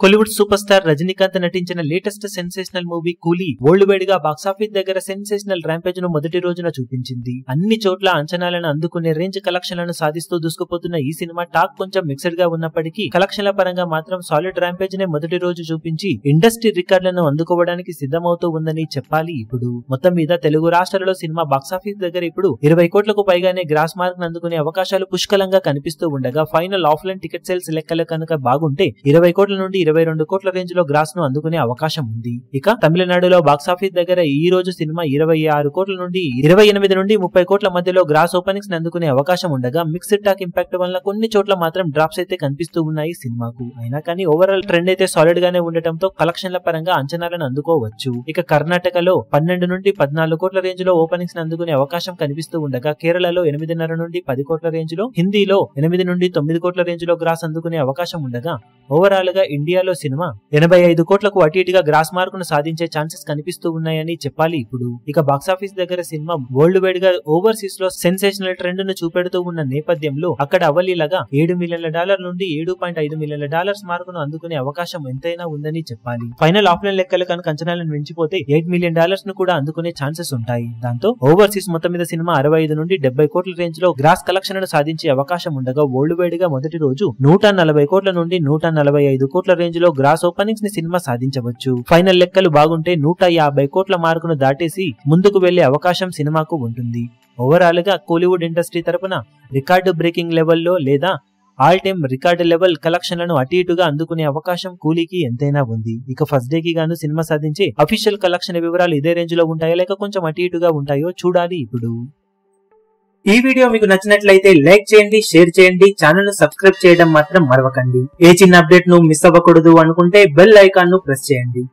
Kollywood super star Rajinikanth నటించిన latest sensational movie కూలీ world wide గా బాక్సాఫీస్ దగ్గర సెన్సేషనల్ ర్యాంపేజ్ ను మొదటి రోజున చూపించింది. అన్ని చోట్ల అంచనాలను అందుకునే రేంజ్ కలెక్షన్లను సాధిస్తూ దూసుకుపోతున్న ఈ సినిమా టాక్ కొంచెం మిక్స్డ్ గా ఉన్నప్పటికీ కలెక్షన్ల పరంగా మాత్రం సాలిడ్ ర్యాంపేజ్ నే మొదటి రోజు చూపించి ఇండస్ట్రీ రికార్డులను అందుకోవడానికి సిద్ధమవుతూ ఉందని చెప్పాలి. ఇప్పుడు మొత్తం మీద తెలుగు రాష్ట్రాలలో సినిమా బాక్సాఫీస్ దగ్గర ఇప్పుడు 20 కోట్లకు పైగానే గ్రాస్ మార్క్ అందుకునే అవకాశాలు పుష్కలంగా కనిపిస్తూ ఉండగా ఫైనల్ ఆఫ్లైన్ టికెట్ సేల్స్ లెక్కలు కనుక బాగుంటే 20 కోట్ల నుండి 22 కోట్ల రేంజ్ లో గ్రాస్ ను అందుకునే అవకాశం ఉంది. ఇక తమిళనాడులో బాక్సాఫీస్ దగ్గర ఈ రోజు సినిమా 26 కోట్ల నుండి 28 నుండి 30 కోట్ల మధ్యలో గ్రాస్ ఓపెనింగ్స్ అందుకునే అవకాశం ఉండగా మిక్స్డ్ టాక్ ఇంపాక్ట్ వల్ల కొన్ని చోట్ల మాత్రం డ్రాప్స్ అయితే కనిపిస్తూ ఉన్నాయి సినిమాకు. అయినా కానీ ఓవరాల్ ట్రెండ్ అయితే సాలిడ్ గానే ఉండటంతో కలెక్షన్ల పరంగా అంచనాలను అందుకోవచ్చు. ఇక కర్ణాటకలో 12 నుండి 14 కోట్ల రేంజ్ లో ఓపెనింగ్స్ అందుకునే అవకాశం కనిపిస్తూ ఉండగా కేరళలో 8.5 నుండి 10 కోట్ల రేంజ్ లో, హిందీలో 8 నుండి 9 కోట్ల రేంజ్ లో గ్రాస్ అందుకునే అవకాశం ఉండగా ఓవరాల్ గా ఇండియాలో సినిమా 85 కోట్లకు అటు ఇటుగా గ్రాస్ మార్కును సాధించే ఛాన్సెస్ కనిపిస్తూ ఉన్నాయని చెప్పాలి. ఇప్పుడు ఇక బాక్సాఫీస్ దగ్గర సినిమా వరల్డ్ వైడ్ గా ఓవర్సీస్ లో సెన్సేషనల్ ట్రెండ్ ను చూపెడుతూ ఉన్న నేపథ్యంలో అక్కడ అవలీలగా $7 మిలియన్ల నుండి $7.5 మిలియన్ల మార్కును అందుకునే అవకాశం ఎంతైనా ఉందని చెప్పాలి. ఫైనల్ ఆఫ్లైన్ లెక్కలు కనుక అంచనాలను మించిపోతే $8 మిలియన్ ను కూడా అందుకునే ఛాన్సెస్ ఉంటాయి. దాంతో ఓవర్సీస్ మొత్తం మీద సినిమా 65 నుండి 70 కోట్ల రేంజ్ లో గ్రాస్ కలెక్షన్ ను సాధించే అవకాశం ఉండగా వరల్డ్ వైడ్ గా మొదటి రోజు 140 కోట్ల నుండి 145 కోట్ల రేంజ్ లో గ్రాస్ ఓపెనింగ్స్ ని సినిమా సాధించవచ్చు. ఫైనల్ లెక్కలు బాగుంటే 150 కోట్ల మార్కును దాటేసి ముందుకు వెళ్లే అవకాశం సినిమాకు ఉంటుంది. ఓవరాల్ గా కోలీవుడ్ ఇండస్ట్రీ తరపున రికార్డు బ్రేకింగ్ లెవెల్లో లేదా ఆల్ టైమ్ రికార్డు లెవెల్ కలెక్షన్లను అటు ఇటుగా అందుకునే అవకాశం కూలీకి ఎంతైనా ఉంది. ఇక ఫస్ట్ డే కి గాను సినిమా సాధించే అఫీషియల్ కలెక్షన్ వివరాలు ఇదే రేంజ్ లో ఉంటాయో లేక కొంచెం అటు ఇటుగా ఉంటాయో చూడాలి. ఇప్పుడు ఈ వీడియో మీకు నచ్చినట్లయితే లైక్ చేయండి, షేర్ చేయండి, ఛానల్ ను సబ్స్క్రైబ్ చేయడం మాత్రం మరవకండి. ఏ చిన్న అప్డేట్ ను మిస్ అవ్వకూడదు అనుకుంటే బెల్ ఐకాన్ ను ప్రెస్ చేయండి.